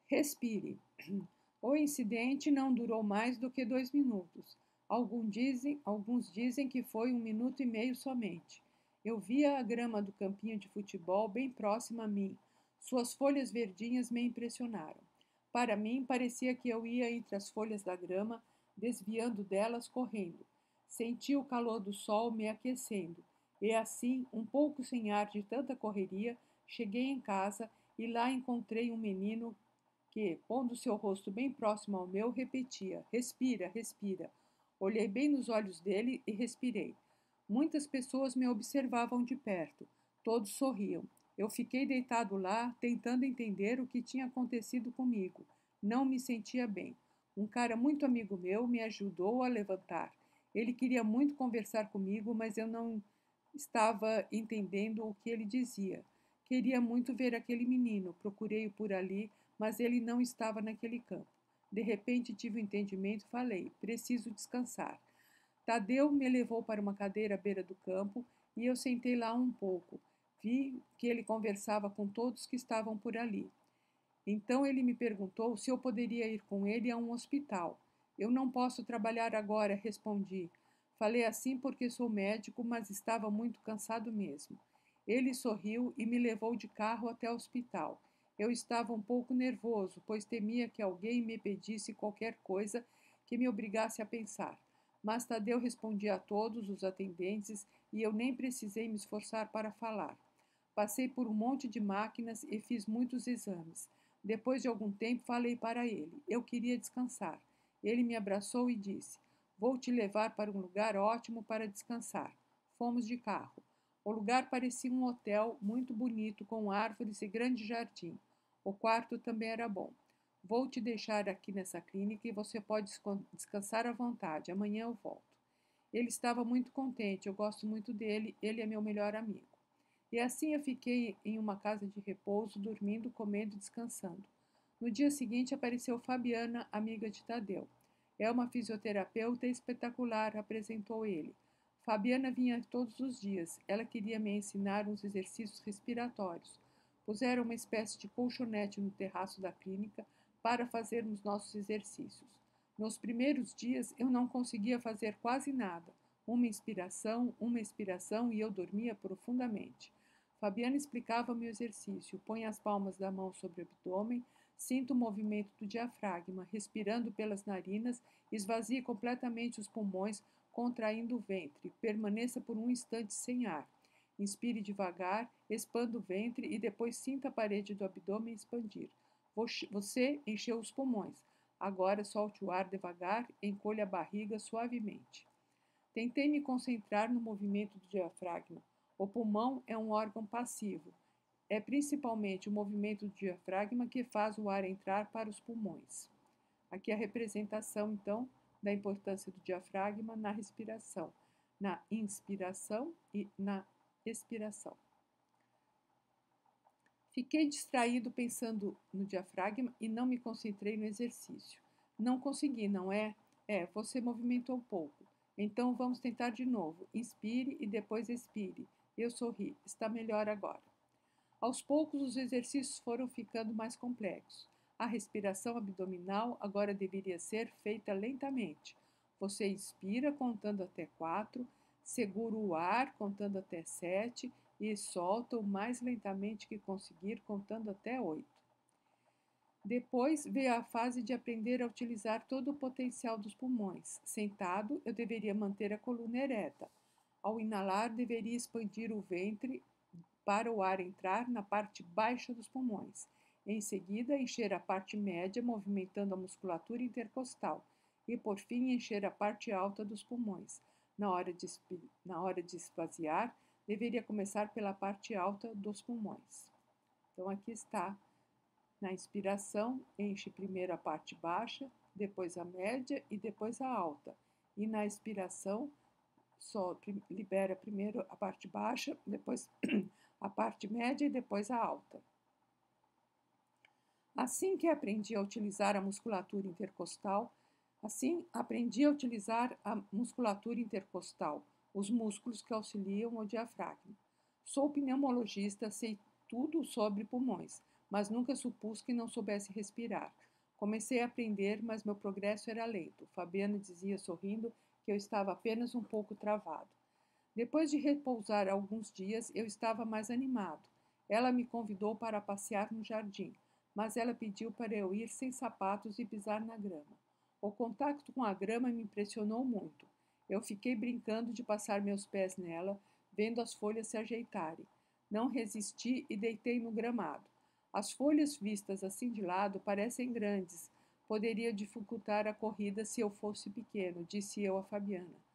Respire. O incidente não durou mais do que 2 minutos. Alguns dizem que foi 1 minuto e meio somente. Eu via a grama do campinho de futebol bem próxima a mim. Suas folhas verdinhas me impressionaram. Para mim, parecia que eu ia entre as folhas da grama, desviando delas correndo. Senti o calor do sol me aquecendo. E assim, um pouco sem ar de tanta correria, cheguei em casa e lá encontrei um menino que, pondo seu rosto bem próximo ao meu, repetia: Respira, respira. Olhei bem nos olhos dele e respirei. Muitas pessoas me observavam de perto. Todos sorriam. Eu fiquei deitado lá, tentando entender o que tinha acontecido comigo. Não me sentia bem. Um cara muito amigo meu me ajudou a levantar. Ele queria muito conversar comigo, mas eu não estava entendendo o que ele dizia. Queria muito ver aquele menino. Procurei-o por ali, mas ele não estava naquele campo. De repente tive um entendimento e falei: preciso descansar. Tadeu me levou para uma cadeira à beira do campo e eu sentei lá um pouco. Vi que ele conversava com todos que estavam por ali. Então ele me perguntou se eu poderia ir com ele a um hospital. Eu não posso trabalhar agora, respondi. Falei assim porque sou médico, mas estava muito cansado mesmo. Ele sorriu e me levou de carro até o hospital. Eu estava um pouco nervoso, pois temia que alguém me pedisse qualquer coisa que me obrigasse a pensar. Mas Tadeu respondia a todos os atendentes e eu nem precisei me esforçar para falar. Passei por um monte de máquinas e fiz muitos exames. Depois de algum tempo, falei para ele. Eu queria descansar. Ele me abraçou e disse: Vou te levar para um lugar ótimo para descansar. Fomos de carro. O lugar parecia um hotel muito bonito, com árvores e grande jardim. O quarto também era bom. Vou te deixar aqui nessa clínica e você pode descansar à vontade. Amanhã eu volto. Ele estava muito contente. Eu gosto muito dele. Ele é meu melhor amigo. E assim eu fiquei em uma casa de repouso, dormindo, comendo e descansando. No dia seguinte apareceu Fabiana, amiga de Tadeu. É uma fisioterapeuta espetacular, apresentou ele. Fabiana vinha todos os dias. Ela queria me ensinar uns exercícios respiratórios. Puseram uma espécie de colchonete no terraço da clínica para fazermos nossos exercícios. Nos primeiros dias eu não conseguia fazer quase nada. Uma expiração e eu dormia profundamente. Fabiana explicava-me o exercício. Põe as palmas da mão sobre o abdômen, sinta o movimento do diafragma, respirando pelas narinas, esvazie completamente os pulmões, contraindo o ventre. Permaneça por um instante sem ar. Inspire devagar, expanda o ventre e depois sinta a parede do abdômen expandir. Você encheu os pulmões. Agora solte o ar devagar, encolha a barriga suavemente. Tentei me concentrar no movimento do diafragma. O pulmão é um órgão passivo. É principalmente o movimento do diafragma que faz o ar entrar para os pulmões. Aqui a representação, então, da importância do diafragma na respiração, na inspiração e na expiração. Fiquei distraído pensando no diafragma e não me concentrei no exercício. Não consegui, não é? Você movimentou pouco. Então vamos tentar de novo. Inspire e depois expire. Eu sorri. Está melhor agora. Aos poucos, os exercícios foram ficando mais complexos. A respiração abdominal agora deveria ser feita lentamente. Você inspira contando até 4, segura o ar contando até 7 e solta o mais lentamente que conseguir contando até 8. Depois veio a fase de aprender a utilizar todo o potencial dos pulmões. Sentado, eu deveria manter a coluna ereta. Ao inalar, deveria expandir o ventre para o ar entrar na parte baixa dos pulmões. Em seguida, encher a parte média, movimentando a musculatura intercostal. E, por fim, encher a parte alta dos pulmões. Na hora de esvaziar, deveria começar pela parte alta dos pulmões. Então, aqui está. Na inspiração, enche primeiro a parte baixa, depois a média e depois a alta. E na expiração, libera primeiro a parte baixa, depois a parte média e depois a alta. Assim aprendi a utilizar a musculatura intercostal, os músculos que auxiliam o diafragma. Sou pneumologista, sei tudo sobre pulmões, mas nunca supus que não soubesse respirar. Comecei a aprender, mas meu progresso era lento. Fabiana dizia sorrindo que eu estava apenas um pouco travado. Depois de repousar alguns dias, eu estava mais animado. Ela me convidou para passear no jardim, mas ela pediu para eu ir sem sapatos e pisar na grama. O contato com a grama me impressionou muito. Eu fiquei brincando de passar meus pés nela, vendo as folhas se ajeitarem. Não resisti e deitei no gramado. As folhas vistas assim de lado parecem grandes. Poderia dificultar a corrida se eu fosse pequeno, disse eu a Fabiana.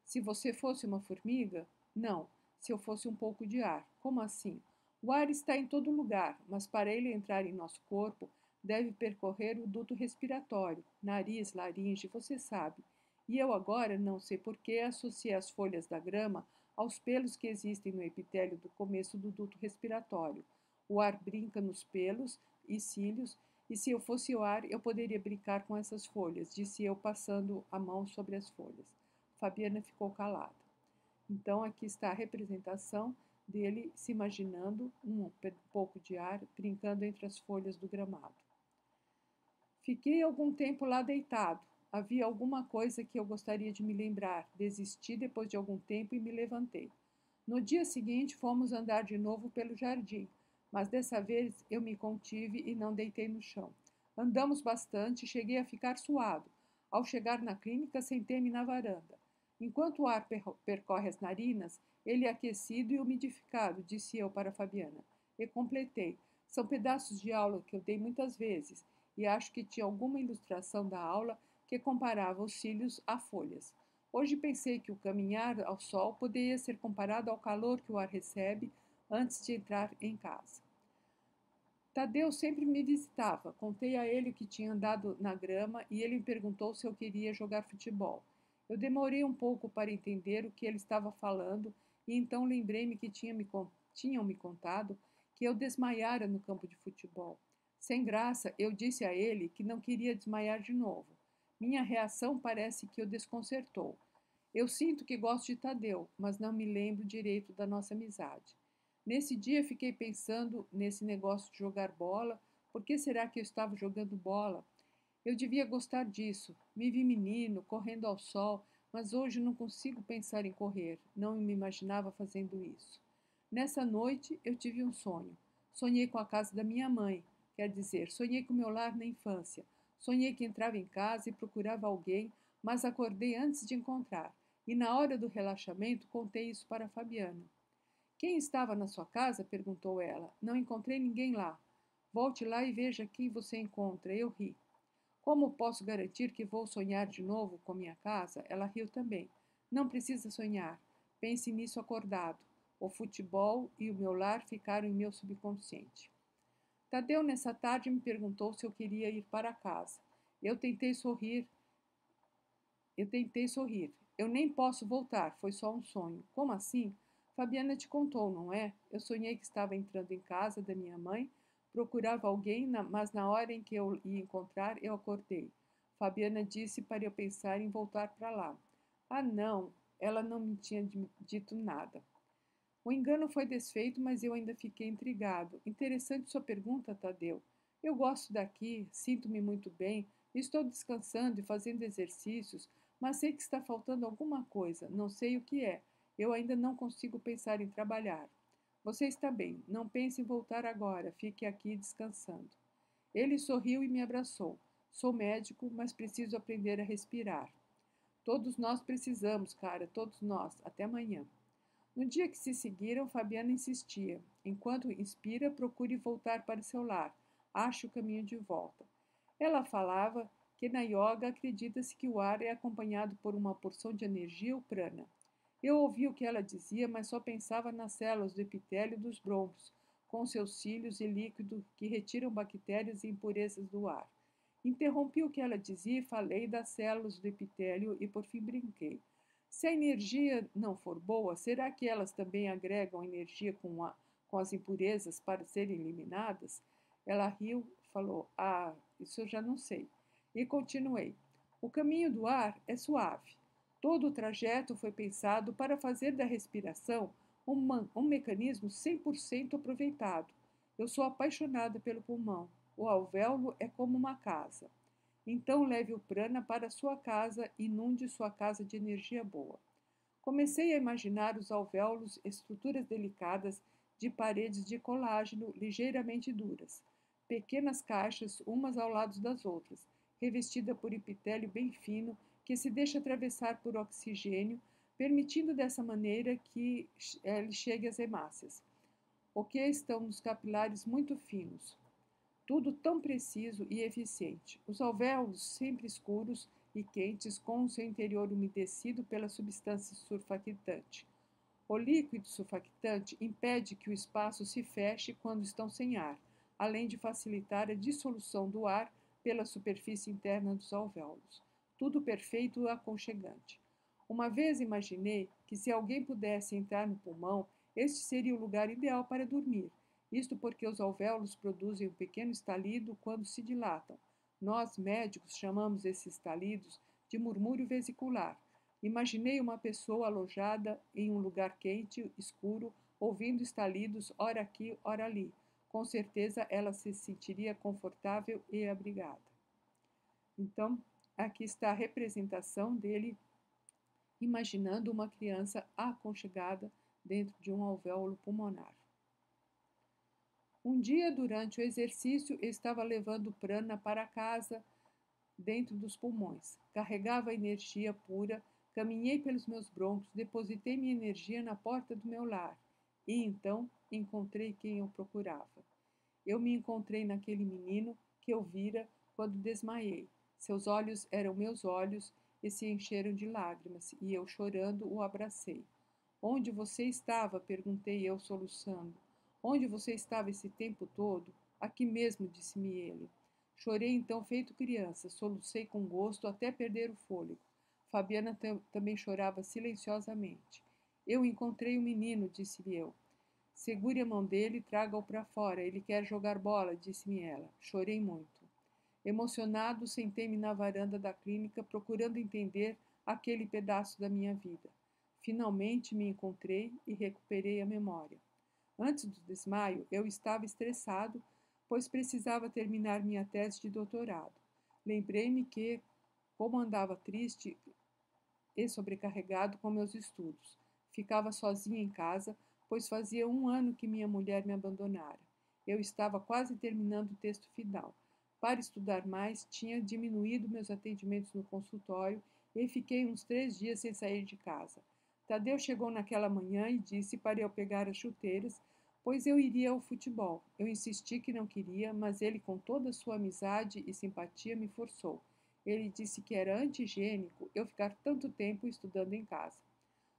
Se você fosse uma formiga? Não. Se eu fosse um pouco de ar. Como assim? O ar está em todo lugar, mas para ele entrar em nosso corpo, deve percorrer o duto respiratório, nariz, laringe, você sabe. E eu agora, não sei por que, associei as folhas da grama aos pelos que existem no epitélio do começo do duto respiratório. O ar brinca nos pelos e cílios, e se eu fosse o ar, eu poderia brincar com essas folhas, disse eu passando a mão sobre as folhas. Fabiana ficou calada. Então aqui está a representação dele se imaginando um pouco de ar brincando entre as folhas do gramado. Fiquei algum tempo lá deitado. Havia alguma coisa que eu gostaria de me lembrar. Desisti depois de algum tempo e me levantei. No dia seguinte fomos andar de novo pelo jardim, mas dessa vez eu me contive e não deitei no chão. Andamos bastante e cheguei a ficar suado. Ao chegar na clínica, sentei-me na varanda. Enquanto o ar percorre as narinas, ele é aquecido e umidificado, disse eu para Fabiana. E completei. São pedaços de aula que eu dei muitas vezes, e acho que tinha alguma ilustração da aula que comparava os cílios a folhas. Hoje pensei que o caminhar ao sol poderia ser comparado ao calor que o ar recebe antes de entrar em casa. Tadeu sempre me visitava. Contei a ele o que tinha andado na grama e ele me perguntou se eu queria jogar futebol. Eu demorei um pouco para entender o que ele estava falando e então lembrei-me que tinham me contado que eu desmaiara no campo de futebol. Sem graça, eu disse a ele que não queria desmaiar de novo. Minha reação parece que o desconcertou. Eu sinto que gosto de Tadeu, mas não me lembro direito da nossa amizade. Nesse dia fiquei pensando nesse negócio de jogar bola. Por que será que eu estava jogando bola? Eu devia gostar disso. Me vi menino, correndo ao sol, mas hoje não consigo pensar em correr. Não me imaginava fazendo isso. Nessa noite eu tive um sonho. Sonhei com a casa da minha mãe, quer dizer, sonhei com meu lar na infância. Sonhei que entrava em casa e procurava alguém, mas acordei antes de encontrar. E na hora do relaxamento contei isso para Fabiana. Quem estava na sua casa? Perguntou ela. Não encontrei ninguém lá. Volte lá e veja quem você encontra. Eu ri. Como posso garantir que vou sonhar de novo com minha casa? Ela riu também. Não precisa sonhar. Pense nisso acordado. O futebol e o meu lar ficaram em meu subconsciente. Tadeu, nessa tarde, me perguntou se eu queria ir para casa. Eu tentei sorrir. Eu nem posso voltar, foi só um sonho. Como assim? Fabiana te contou, não é? Eu sonhei que estava entrando em casa da minha mãe, procurava alguém, mas na hora em que eu ia encontrar, eu acordei. Fabiana disse para eu pensar em voltar para lá. Ah, não, ela não me tinha dito nada. O engano foi desfeito, mas eu ainda fiquei intrigado. Interessante sua pergunta, Tadeu. Eu gosto daqui, sinto-me muito bem, estou descansando e fazendo exercícios, mas sei que está faltando alguma coisa, não sei o que é. Eu ainda não consigo pensar em trabalhar. Você está bem, não pense em voltar agora, fique aqui descansando. Ele sorriu e me abraçou. Sou médico, mas preciso aprender a respirar. Todos nós precisamos, cara, todos nós. Até amanhã. No dia que se seguiram, Fabiana insistia. Enquanto inspira, procure voltar para seu lar. Ache o caminho de volta. Ela falava que na yoga acredita-se que o ar é acompanhado por uma porção de energia ou prana. Eu ouvi o que ela dizia, mas só pensava nas células do epitélio dos brônquios, com seus cílios e líquido que retiram bactérias e impurezas do ar. Interrompi o que ela dizia e falei das células do epitélio e por fim brinquei. Se a energia não for boa, será que elas também agregam energia com as impurezas para serem eliminadas? Ela riu e falou: Ah, isso eu já não sei. E continuei: O caminho do ar é suave. Todo o trajeto foi pensado para fazer da respiração um mecanismo 100% aproveitado. Eu sou apaixonada pelo pulmão. O alvéolo é como uma casa. Então leve o prana para sua casa e inunde sua casa de energia boa. Comecei a imaginar os alvéolos, estruturas delicadas de paredes de colágeno ligeiramente duras, pequenas caixas umas ao lado das outras, revestida por epitélio bem fino que se deixa atravessar por oxigênio, permitindo dessa maneira que ele chegue às hemácias, o que estão nos capilares muito finos. Tudo tão preciso e eficiente. Os alvéolos sempre escuros e quentes, com o seu interior umedecido pela substância surfactante. O líquido surfactante impede que o espaço se feche quando estão sem ar, além de facilitar a dissolução do ar pela superfície interna dos alvéolos. Tudo perfeito e aconchegante. Uma vez imaginei que se alguém pudesse entrar no pulmão, este seria o lugar ideal para dormir. Isto porque os alvéolos produzem um pequeno estalido quando se dilatam. Nós, médicos, chamamos esses estalidos de murmúrio vesicular. Imaginei uma pessoa alojada em um lugar quente, escuro, ouvindo estalidos ora aqui, ora ali. Com certeza ela se sentiria confortável e abrigada. Então, aqui está a representação dele imaginando uma criança aconchegada dentro de um alvéolo pulmonar. Um dia, durante o exercício, eu estava levando prana para casa dentro dos pulmões. Carregava energia pura, caminhei pelos meus brônquios, depositei minha energia na porta do meu lar e então encontrei quem eu procurava. Eu me encontrei naquele menino que eu vira quando desmaiei. Seus olhos eram meus olhos e se encheram de lágrimas, e eu, chorando, o abracei. Onde você estava? Perguntei eu, soluçando. Onde você estava esse tempo todo? Aqui mesmo, disse-me ele. Chorei então feito criança, solucei com gosto até perder o fôlego. Fabiana também chorava silenciosamente. Eu encontrei o menino, disse-lhe eu. Segure a mão dele e traga-o para fora. Ele quer jogar bola, disse-me ela. Chorei muito. Emocionado, sentei-me na varanda da clínica, procurando entender aquele pedaço da minha vida. Finalmente me encontrei e recuperei a memória. Antes do desmaio, eu estava estressado, pois precisava terminar minha tese de doutorado. Lembrei-me que, como andava triste e sobrecarregado com meus estudos, ficava sozinha em casa, pois fazia 1 ano que minha mulher me abandonara. Eu estava quase terminando o texto final. Para estudar mais, tinha diminuído meus atendimentos no consultório e fiquei uns 3 dias sem sair de casa. Tadeu chegou naquela manhã e disse para eu pegar as chuteiras, pois eu iria ao futebol. Eu insisti que não queria, mas ele, com toda a sua amizade e simpatia, me forçou. Ele disse que era anti-higiênico eu ficar tanto tempo estudando em casa.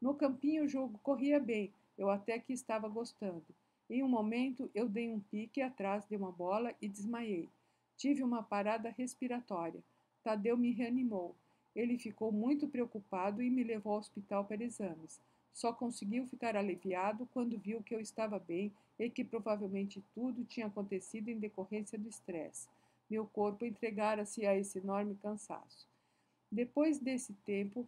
No campinho o jogo corria bem, eu até que estava gostando. Em um momento eu dei um pique atrás de uma bola e desmaiei. Tive uma parada respiratória. Tadeu me reanimou. Ele ficou muito preocupado e me levou ao hospital para exames. Só conseguiu ficar aliviado quando viu que eu estava bem e que provavelmente tudo tinha acontecido em decorrência do estresse. Meu corpo entregara-se a esse enorme cansaço. Depois desse tempo,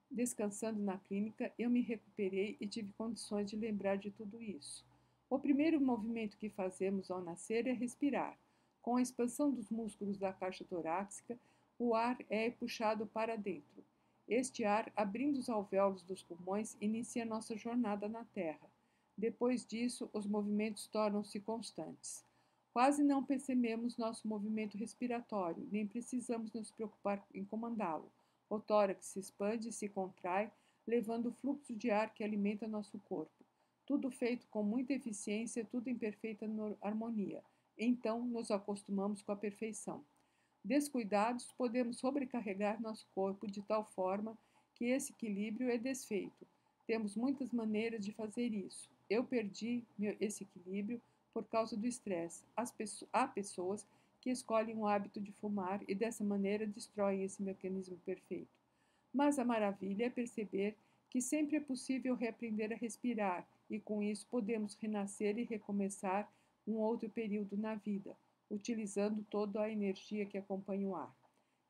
descansando na clínica, eu me recuperei e tive condições de lembrar de tudo isso. O primeiro movimento que fazemos ao nascer é respirar. Com a expansão dos músculos da caixa torácica, o ar é puxado para dentro. Este ar, abrindo os alvéolos dos pulmões, inicia nossa jornada na Terra. Depois disso, os movimentos tornam-se constantes. Quase não percebemos nosso movimento respiratório, nem precisamos nos preocupar em comandá-lo. O tórax se expande e se contrai, levando o fluxo de ar que alimenta nosso corpo. Tudo feito com muita eficiência, tudo em perfeita harmonia. Então, nos acostumamos com a perfeição. Descuidados, podemos sobrecarregar nosso corpo de tal forma que esse equilíbrio é desfeito. Temos muitas maneiras de fazer isso. Eu perdi esse equilíbrio por causa do estresse. Há pessoas que escolhem o hábito de fumar e dessa maneira destroem esse mecanismo perfeito. Mas a maravilha é perceber que sempre é possível reaprender a respirar e com isso podemos renascer e recomeçar um outro período na vida, utilizando toda a energia que acompanha o ar.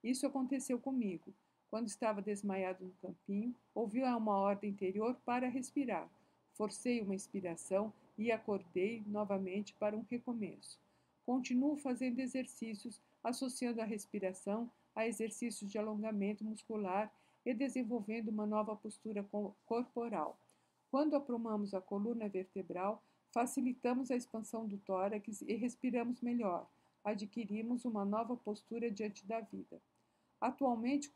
Isso aconteceu comigo. Quando estava desmaiado no campinho, ouvi uma ordem interior para respirar. Forcei uma inspiração e acordei novamente para um recomeço. Continuo fazendo exercícios, associando a respiração a exercícios de alongamento muscular e desenvolvendo uma nova postura corporal. Quando aprumamos a coluna vertebral, facilitamos a expansão do tórax e respiramos melhor. Adquirimos uma nova postura diante da vida. Atualmente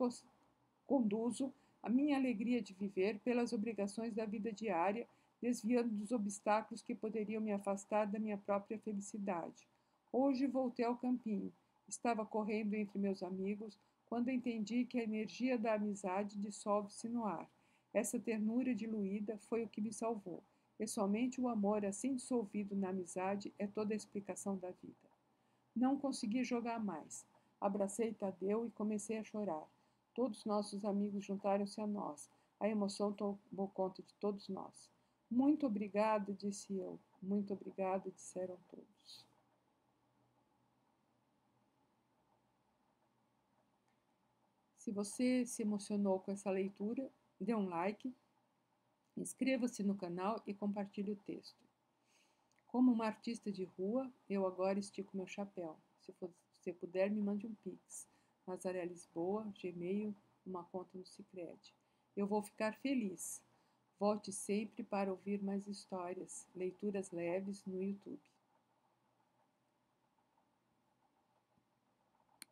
conduzo a minha alegria de viver pelas obrigações da vida diária, desviando dos obstáculos que poderiam me afastar da minha própria felicidade. Hoje voltei ao campinho. Estava correndo entre meus amigos quando entendi que a energia da amizade dissolve-se no ar. Essa ternura diluída foi o que me salvou. E somente o amor assim dissolvido na amizade é toda a explicação da vida. Não consegui jogar mais. Abracei Tadeu e comecei a chorar. Todos nossos amigos juntaram-se a nós. A emoção tomou conta de todos nós. Muito obrigada, disse eu. Muito obrigada, disseram todos. Se você se emocionou com essa leitura, dê um like, inscreva-se no canal e compartilhe o texto. Como uma artista de rua, eu agora estico meu chapéu. Se você puder, me mande um pix. Nazaré Lisboa, Gmail, uma conta no Sicredi. Eu vou ficar feliz. Volte sempre para ouvir mais histórias, leituras leves no YouTube.